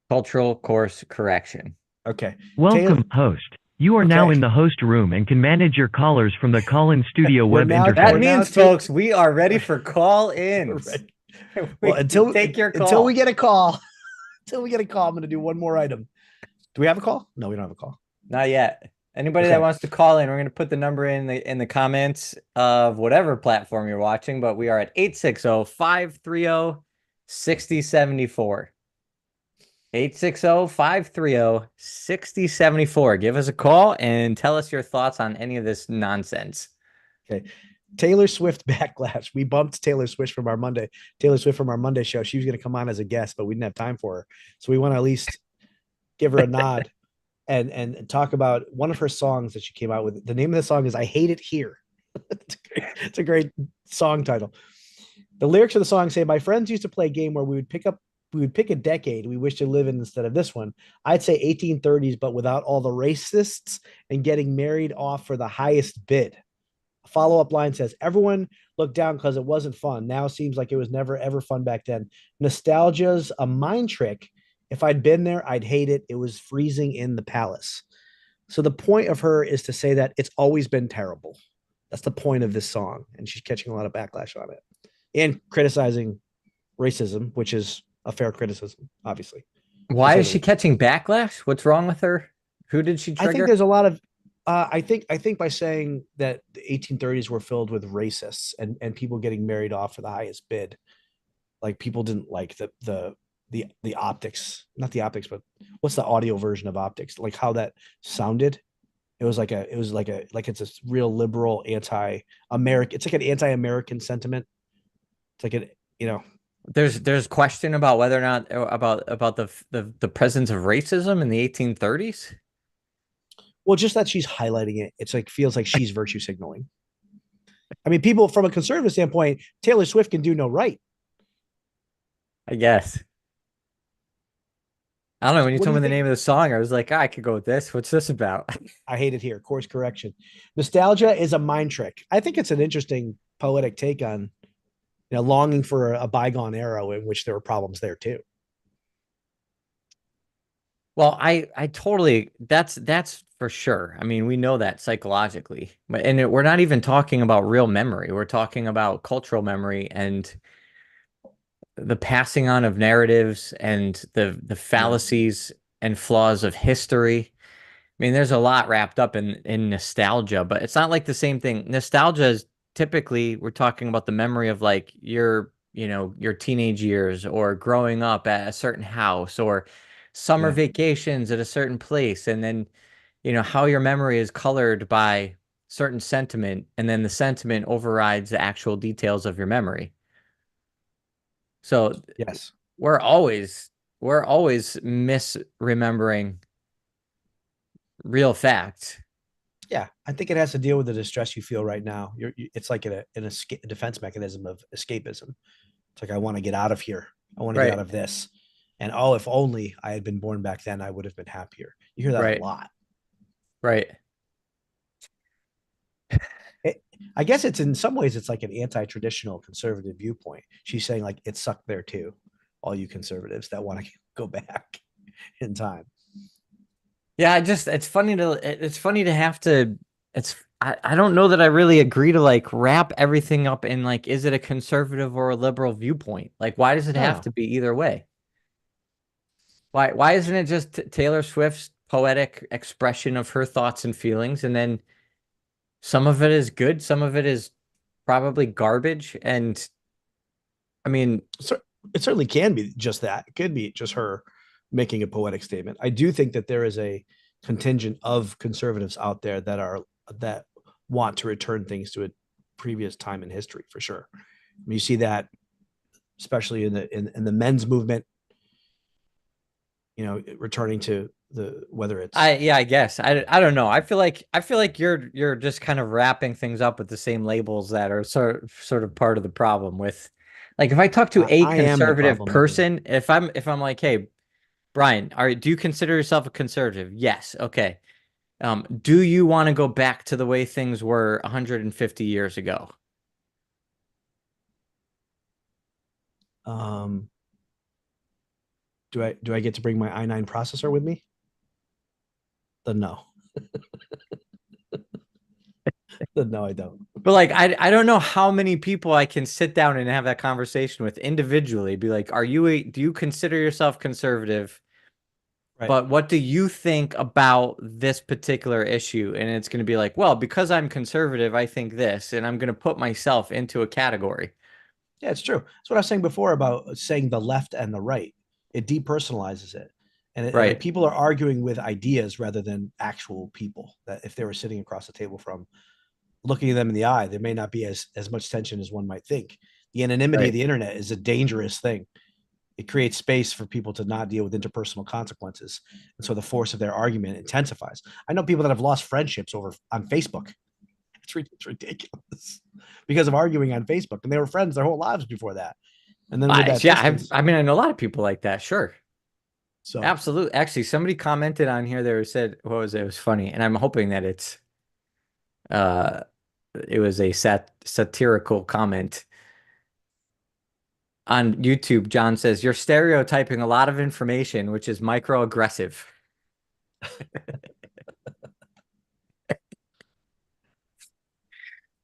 Cultural course correction. Okay. Welcome, host. You are now in the host room and can manage your callers from the call-in studio web interface. That means, folks, we are ready for call-ins. Well, until we get a call, I'm going to do one more item. Do we have a call? No, we don't have a call. Not yet. Anybody that wants to call in, we're going to put the number in the comments of whatever platform you're watching, but we are at 860-530-6074. 860-530-6074. Give us a call and tell us your thoughts on any of this nonsense. Okay. Taylor Swift backlash. We bumped Taylor Swift from our Monday show. She was going to come on as a guest, but we didn't have time for her. So we want to at least give her a nod and talk about one of her songs that she came out with. The name of the song is I Hate It Here. It's a great song title. The lyrics of the song say, my friends used to play a game where we would pick a decade we wish to live in instead of this one. I'd say 1830s, but without all the racists and getting married off for the highest bid. A follow-up line says, everyone looked down because it wasn't fun. Now seems like it was never, ever fun back then. Nostalgia's a mind trick. If I'd been there, I'd hate it. It was freezing in the palace. So the point of her is to say that it's always been terrible. That's the point of this song. And she's catching a lot of backlash on it and criticizing racism, which is a fair criticism, obviously. Why is she catching backlash? What's wrong with her? Who did she trigger? I think there's a lot of I think by saying that the 1830s were filled with racists and people getting married off for the highest bid, like people didn't like the optics, not the optics, but what's the audio version of optics? Like how that sounded. It's a real liberal anti-American. It's like an anti-American sentiment. It's like there's question about whether or not about the presence of racism in the 1830s. Well, just that she's highlighting it. It's like feels like she's virtue signaling. I mean, people from a conservative standpoint, Taylor Swift can do no right. I guess. I don't know. When you What do told you me the think? name of the song, I was like, I could go with this. What's this about? I hate it here. Course correction. Nostalgia is a mind trick. I think it's an interesting poetic take on, longing for a bygone era in which there were problems there too. Well, I totally, that's for sure. I mean, we know that psychologically, and we're not even talking about real memory. We're talking about cultural memory and the passing on of narratives and the fallacies and flaws of history. I mean, there's a lot wrapped up in nostalgia, but it's not like the same thing. Nostalgia is typically we're talking about the memory of like your teenage years or growing up at a certain house or summer Yeah. vacations at a certain place, and then how your memory is colored by certain sentiment, and then the sentiment overrides the actual details of your memory. So Yes. we're always misremembering real facts. Yeah, I think it has to deal with the distress you feel right now. It's like a defense mechanism of escapism. It's like, I want to get out of here. I want to get out Right. of this. And oh, if only I had been born back then, I would have been happier. You hear that a Right. lot. Right. I guess it's in some ways it's like an anti-traditional conservative viewpoint. She's saying like it sucked there too, all you conservatives that want to go back in time. Yeah, it's funny to have to I don't know that I really agree to like wrap everything up in like, is it a conservative or a liberal viewpoint? Like, why does it have No, to be either way? Why isn't it just Taylor Swift's poetic expression of her thoughts and feelings, and then some of it is good, some of it is probably garbage, and I mean, so it certainly can be just that. It could be just her making a poetic statement. I do think that there is a contingent of conservatives out there that want to return things to a previous time in history for sure. I mean, you see that especially in the men's movement, returning to the whether it's I guess I don't know. I feel like you're just kind of wrapping things up with the same labels that are sort of part of the problem with, like, if I talk to a I am the conservative problem, I think. person, if I'm like, hey, Brian, do you consider yourself a conservative? Yes. Okay. Do you want to go back to the way things were 150 years ago? Um, do I get to bring my i9 processor with me? Then no. Then no, I don't. But like, I don't know how many people I can sit down and have that conversation with individually. Be like, do you consider yourself conservative? Right. But what do you think about this particular issue? And it's going to be like, well, because I'm conservative, I think this, and I'm going to put myself into a category. Yeah, it's true. That's what I was saying before about saying the left and the right. It depersonalizes it. And like Right. people are arguing with ideas rather than actual people. That if they were sitting across the table from looking at them in the eye, there may not be as much tension as one might think. The anonymity of Right. the internet is a dangerous thing. It creates space for people to not deal with interpersonal consequences. And so the force of their argument intensifies. I know people that have lost friendships over on Facebook. It's ridiculous because of arguing on Facebook, and they were friends their whole lives before that. And then with that Yeah, distance, I mean, I know a lot of people like that. Sure. so Absolutely. Actually, somebody commented on here there said, what was it? It was funny. And I'm hoping that uh it was a satirical comment. On YouTube, John says, you're stereotyping a lot of information, which is microaggressive.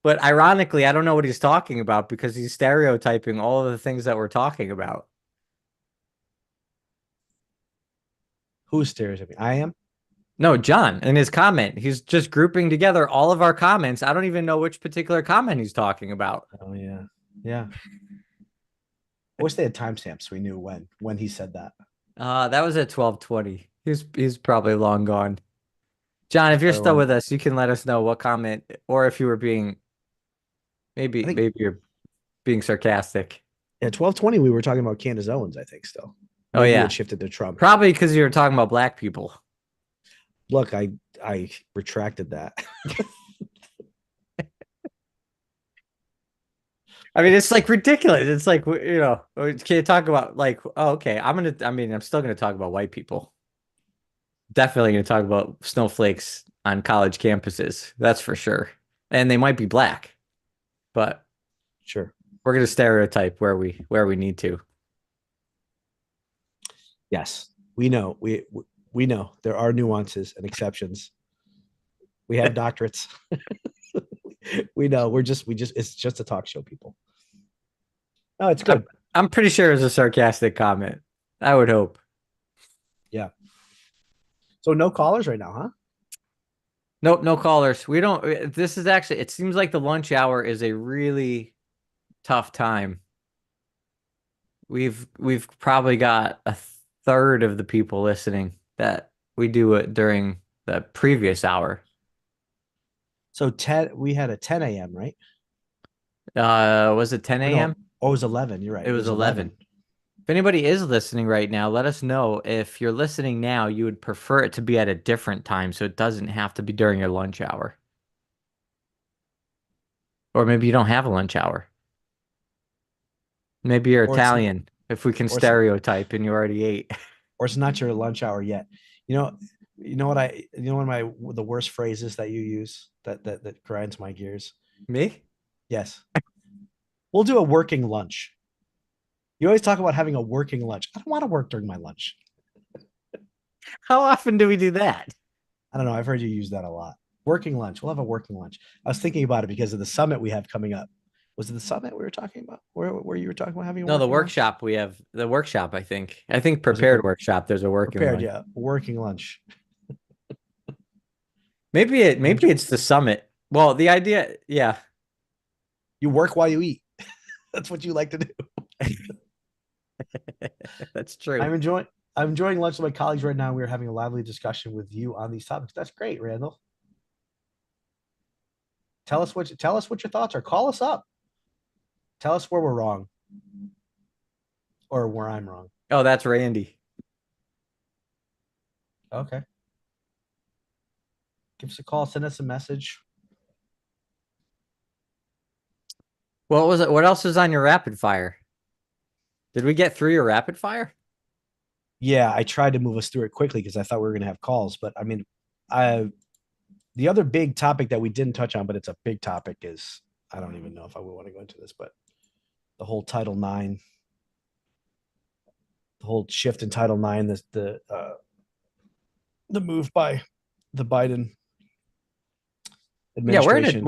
But ironically, I don't know what he's talking about because he's stereotyping all of the things that we're talking about. who's stereotyping? I am. No, John, in his comment, he's just grouping together all of our comments. I don't even know which particular comment he's talking about. Oh yeah, yeah. I wish they had timestamps so we knew when he said that. That was at 12:20. He's probably long gone. John, if you're Probably still long with gone. us, you can let us know what comment, or if you were being I think maybe you're being sarcastic. at 12:20 we were talking about Candace Owens. I think still. Oh Maybe yeah, it shifted to Trump. probably because you were talking about black people. Look, I retracted that. I mean, it's like ridiculous. It's like, can you talk about like, oh, okay, I'm still gonna talk about white people. Definitely gonna talk about snowflakes on college campuses. That's for sure. And they might be black, but Sure. we're gonna stereotype where we need to. Yes, we know. We know there are nuances and exceptions. We have doctorates. We know. It's just a talk show, people. No, it's good. I'm pretty sure it's a sarcastic comment. I would hope. Yeah. So no callers right now, huh? Nope, no callers. We don't. This is actually. It seems like the lunch hour is a really tough time. We've probably got a third of the people listening that we do it during the previous hour. So we had a 10 a.m., right? Was it 10 No, a.m.? oh, it was 11. You're right. It was 11. If anybody is listening right now, let us know. If you're listening now, you would prefer it to be at a different time so it doesn't have to be during your lunch hour. Or maybe you don't have a lunch hour. Maybe you're Italian, if we can stereotype, and you already ate. Or it's not your lunch hour yet. You know one of the worst phrases that you use that grinds my gears? Me? Yes. We'll do a working lunch. You always talk about having a working lunch. I don't want to work during my lunch. How often do we do that? I don't know. I've heard you use that a lot. Working lunch. We'll have a working lunch. I was thinking about it because of the summit we have coming up. Was it the summit we were talking about? Where you were talking about having a No, the working workshop lunch? we have. The workshop, I think. I think prepared workshop. There's a working Prepared, lunch. yeah. Working lunch. Maybe it's the summit. Well, the idea, yeah. You work while you eat. That's what you like to do. That's true. I'm enjoying lunch with my colleagues right now. We're having a lively discussion with you on these topics. That's great, Randall. Tell us what your thoughts are. Call us up. Tell us where we're wrong. Or where I'm wrong. Oh, that's Randy. Okay. Give us a call, send us a message. What was it? What else is on your rapid fire? Did we get through your rapid fire? Yeah, I tried to move us through it quickly because I thought we were going to have calls. But I mean, the other big topic that we didn't touch on, but it's a big topic, is I don't even know if I would want to go into this, but the whole Title IX, the whole shift in Title IX, the move by the Biden administration. Yeah,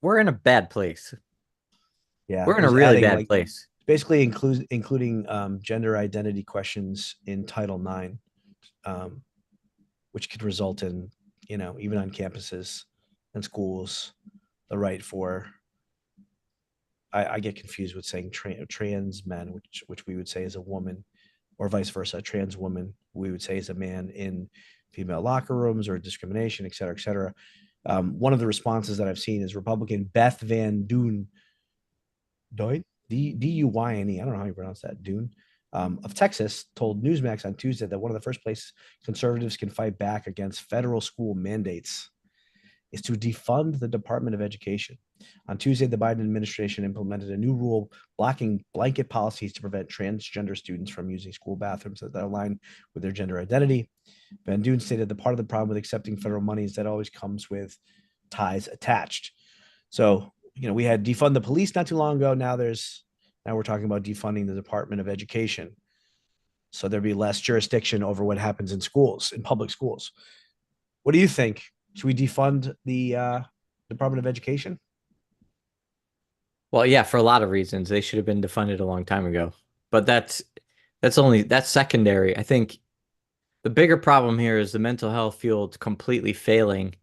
we're in a bad place. Yeah, we're in a really bad place. Basically, including gender identity questions in Title IX, which could result in, even on campuses and schools, the right for. I get confused with saying trans men, which we would say is a woman, or vice versa. Trans woman, we would say is a man in female locker rooms, or discrimination, et cetera, et cetera. One of the responses that I've seen is Republican Beth Van Duyn, D-U-Y-N-E, I don't know how you pronounce that, Dune, of Texas, told Newsmax on Tuesday that one of the first places conservatives can fight back against federal school mandates is to defund the Department of Education. On Tuesday, the Biden administration implemented a new rule blocking blanket policies to prevent transgender students from using school bathrooms that align with their gender identity. Van Duyn stated the part of the problem with accepting federal money is that always comes with ties attached. So, we had defund the police not too long ago. Now we're talking about defunding the Department of Education. So there'd be less jurisdiction over what happens in schools, in public schools. What do you think? Should we defund the Department of Education? Well, yeah, for a lot of reasons. They should have been defunded a long time ago. But that's secondary. I think the bigger problem here is the mental health field completely failing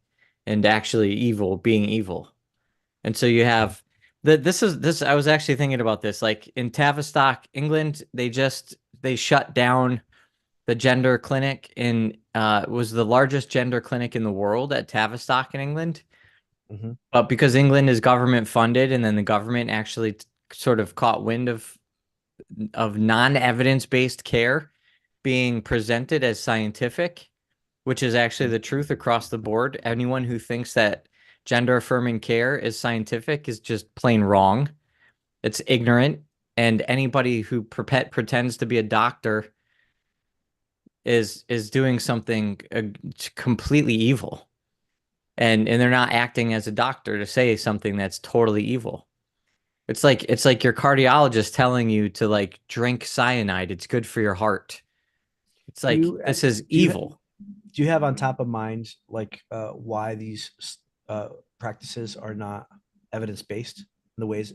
and actually being evil. And so you have this I was actually thinking about this, like in Tavistock, England, they shut down the gender clinic was the largest gender clinic in the world at Tavistock in England. Mm-hmm. But because England is government funded, and then the government actually sort of caught wind of non-evidence based care being presented as scientific, which is actually the truth across the board. Anyone who thinks that gender affirming care is scientific is just plain wrong. It's ignorant, and anybody who pretends to be a doctor is doing something completely evil, and they're not acting as a doctor to say something that's totally evil. It's like your cardiologist telling you to like drink cyanide. It's good for your heart. It's like this is evil. Do you have on top of mind like why these practices are not evidence based in the ways?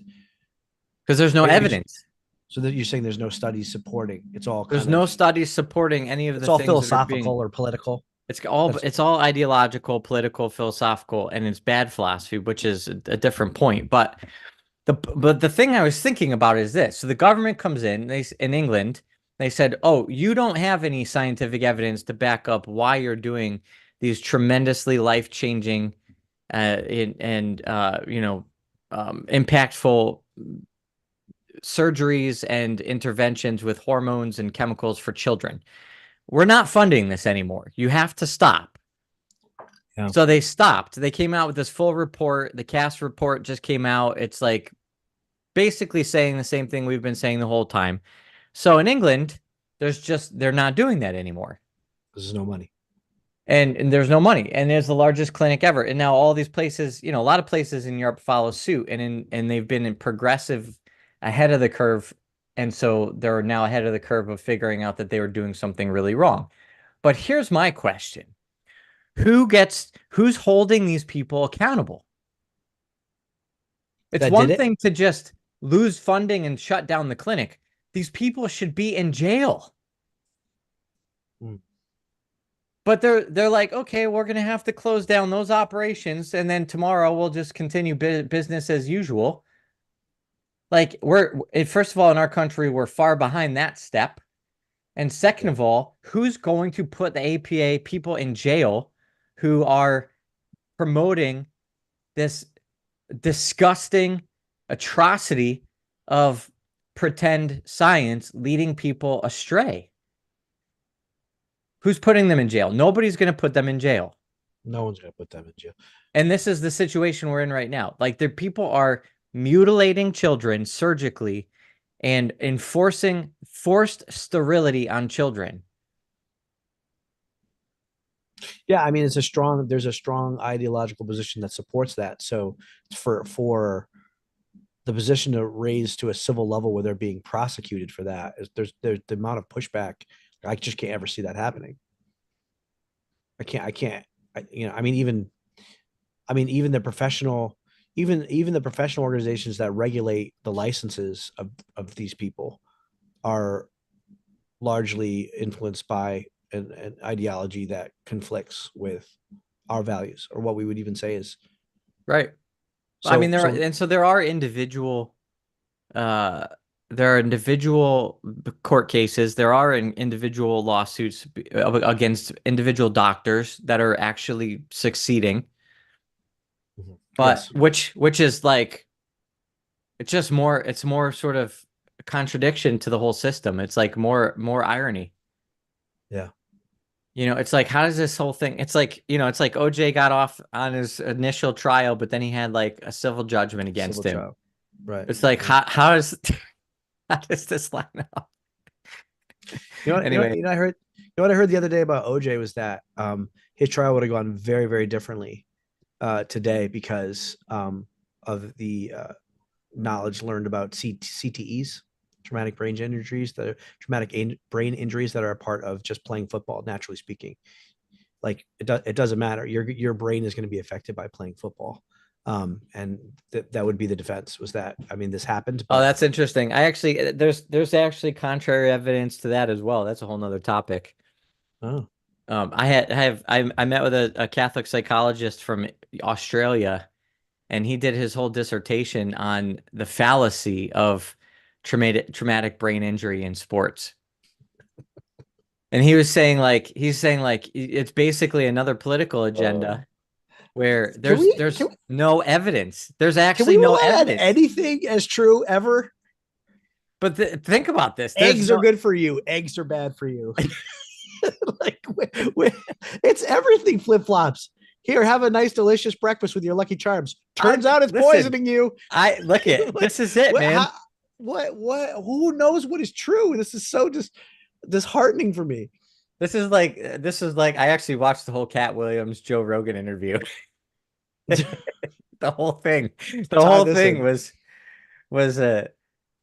Because there's no evidence. So that you're saying there's no studies supporting. It's all there's no studies supporting any of the it's all things philosophical or political. It's all ideological, political, philosophical, and it's bad philosophy, which is a different point. But the thing I was thinking about is this. So the government comes in England, they said, "Oh, you don't have any scientific evidence to back up why you're doing these tremendously life-changing impactful surgeries and interventions with hormones and chemicals for children. We're not funding this anymore. You have to stop." Yeah. So they stopped. They came out with this full report. The CAS report just came out. It's like basically saying the same thing we've been saying the whole time. So in England, they're not doing that anymore. There's no money. And there's no money. And there's the largest clinic ever. And now all these places, a lot of places in Europe follow suit, and they've been in progressive ahead of the curve. And so they're now ahead of the curve of figuring out that they were doing something really wrong. But here's my question. Who's holding these people accountable? It's one thing to just lose funding and shut down the clinic. These people should be in jail. But they're like, okay, we're going to have to close down those operations, and then tomorrow we'll just continue business as usual. Like, first of all, in our country, we're far behind that step. And second of all, who's going to put the APA people in jail who are promoting this disgusting atrocity of pretend science, leading people astray? Who's putting them in jail? Nobody's going to put them in jail. No one's going to put them in jail. And this is the situation we're in right now. Like, people are mutilating children surgically and enforcing forced sterility on children. Yeah, I mean, there's a strong ideological position that supports that. So for the position to raise to a civil level where they're being prosecuted for that, there's the amount of pushback. I just can't ever see that happening. Even the professional organizations that regulate the licenses of these people are largely influenced by an ideology that conflicts with our values, or what we would even say is right. So, I mean, there are individual court cases. There are individual lawsuits against individual doctors that are actually succeeding. But yes. which is like, it's more sort of a contradiction to the whole system. It's like more irony. Yeah. It's like, how does this whole thing, it's like OJ got off on his initial trial, but then he had like a civil judgment against him. Trial. Right. It's like, how does this line up? Anyway, I heard what I heard the other day about OJ was that his trial would have gone very, very differently today because of the knowledge learned about CTEs, traumatic brain injuries, brain injuries that are a part of just playing football. Naturally speaking, like it doesn't matter. Your brain is going to be affected by playing football. And that would be the defense, was that, I mean, this happened. Oh, that's interesting. There's actually contrary evidence to that as well. That's a whole nother topic. Oh. I met with a Catholic psychologist from Australia, and he did his whole dissertation on the fallacy of traumatic brain injury in sports. And he's saying like it's basically another political agenda. Where there's no evidence. There's actually no evidence. Anything as true ever. But think about this. Eggs are good for you. Eggs are bad for you. Like it's everything flip-flops. Here, have a nice, delicious breakfast with your Lucky Charms. Turns out it's listen, poisoning you. I look at Like, this is it, what, man. who knows what is true? This is so disheartening for me. This is like I actually watched the whole Cat Williams Joe Rogan interview. The whole thing. The whole thing was a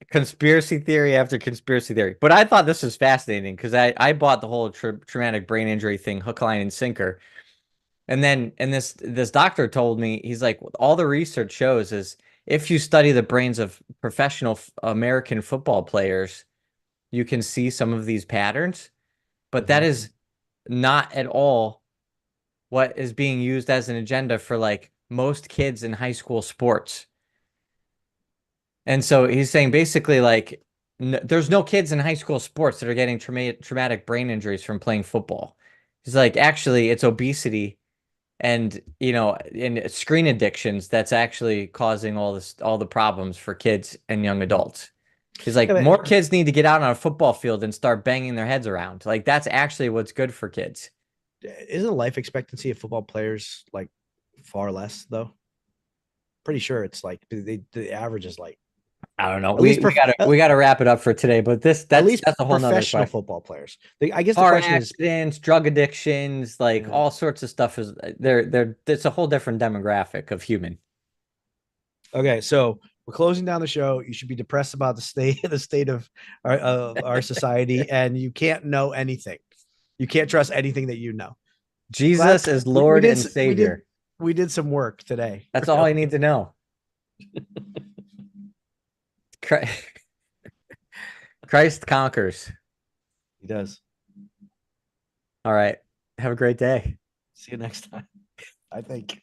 conspiracy theory after conspiracy theory. But I thought this was fascinating because I bought the whole traumatic brain injury thing hook, line, and sinker. And this doctor told me, he's like, all the research shows is if you study the brains of professional American football players, you can see some of these patterns, but that is not at all what is being used as an agenda for like most kids in high school sports. And so he's saying basically like there's no kids in high school sports that are getting traumatic brain injuries from playing football. He's like, actually, it's obesity and and screen addictions that's actually causing all the problems for kids and young adults. He's like, more kids need to get out on a football field and start banging their heads around. Like that's actually what's good for kids. Isn't the life expectancy of football players like far less though? Pretty sure it's like the average is like, I don't know. We gotta wrap it up for today, but that's a whole nother professional question. football players. I guess the Car question accidents, drug addictions, like all sorts of stuff is it's a whole different demographic of human. Okay, so we're closing down the show. You should be depressed about the state of our society, and you can't know anything. You can't trust anything that you know. Jesus is Lord and Savior. We did some work today. That's all I need to know. Christ conquers. He does. All right. Have a great day. See you next time, I think.